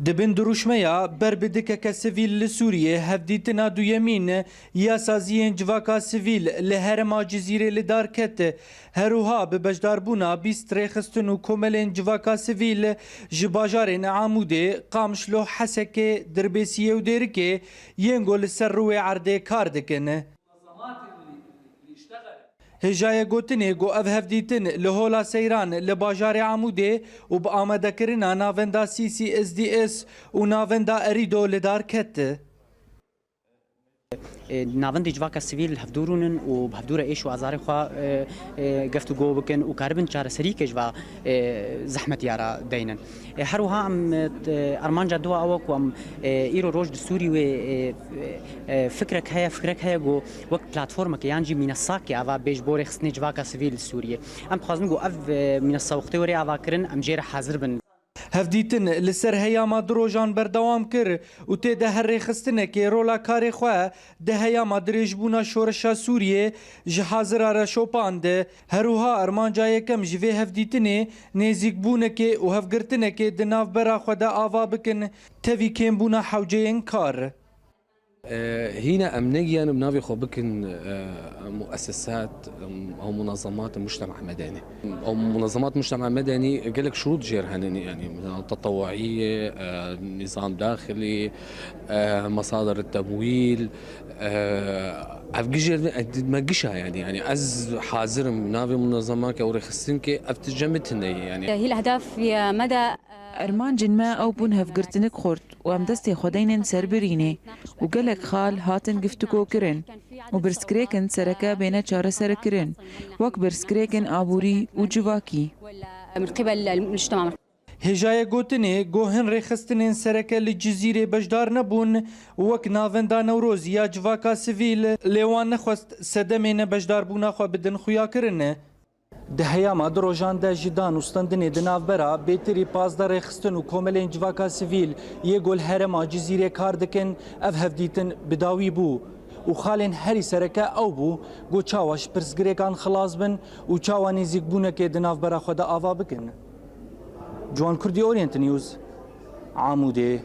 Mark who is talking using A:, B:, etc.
A: Dibin duruşmaya berbidikeke sivîl li Sûriyê hevdîtina duyemîn ya saziyên civaka sivîl li herêma Cizîrê li dar ket. Herûha bi bejdarbûna 20 rêxistin û komelên civaka sivîl ji bajarên Amûdê, Qamişlo, Hesekê, Dirbêsiyê û Dêrikê yên got li ser rûyê erdê kar dikin. Hêjaya gotinê got ev hevdîtin li hola seyran li bajarê Amûdê û bi amedekirina navenda CCSDS û navenda Erido li dar ket.
B: ناوەندی جوواکە سیڤیل هەفتوورونن و هەفتوورە ئێش و ئازاری خوا گفتوگۆ بکەن و کاربن چارەسەریکەش و زەحمەت یارە دەینن هەروەها ئەم ئەرمانجا دووە ئەوە و ئەم ئیرۆ ڕۆژ سووری وێ فکرێک هەیە گۆ وەک پلاتفۆرمەکە یانجی مینەساکی ئاوا بێژ بۆ ڕێخستنی جوواکە سیڤیل سووریە ئەم خوازن گۆ ئەv مینەسا وەختەی وەرێ ئاواکردن ئەم جێرە حازر بن.
A: Hevdîtin li ser heyama dirojan berdewam kir û tê de her rêxistinekê rola karê xwe di heyama dirêjbûna şoreşa Sûriyê ji hazira re şopand. Herûha armanca yekem ji vê hevdîtinê nêzîkbûnekê û hevgirtinekê di navbera xwe de ava bikin tevî kêmbûna hewceyên kar.
C: هنا أمنيا بنافي خو بكن مؤسسات أو منظمات مجتمع مدني أو منظمات مجتمع مدني قال لك شروط جيرهن يعني تطوعية نظام داخلي مصادر التمويل أفجير ما جشها يعني أز حاضر نافي منظمات أو رخصتين كي أفتجمتهن يعني
D: هي الأهداف في مدى
E: ئەرمانجن ما ئەو بوون هەفگرتنک خورد و ئەم دەستی خۆدەینن سەربرینێ و گەلێک خاڵ هاتن گفتوگۆکردن و برسکرێکن سەرەکە بێنە چارەسەرکردن وەک برسکرێکن ئابووری و جوواکی.
D: من قبل المجتمع.
A: Hêjaya gotinê gohin rêxistinên sereke li Cizîrê bejdar nebûn wek navenda Newroz ya civaka sivîl lê wan nexwest sedemê bejdarbûna xwe bidin xuyakirin. Di heyama dirojan de ji dan û standinê di navbera bêtirî pazda rêxistin û komelên civaka sivîl yê gol herêma Cizîrê kar dikin ev hevdîtin bi dawî bû û xalên herî sereke ew bû got çawa ji pirsgirêkan xilas bin û çawa nêzîkbûnekê di navbera xwe de ava bikin. Ciwan Kurdî Orient News, Amûdê.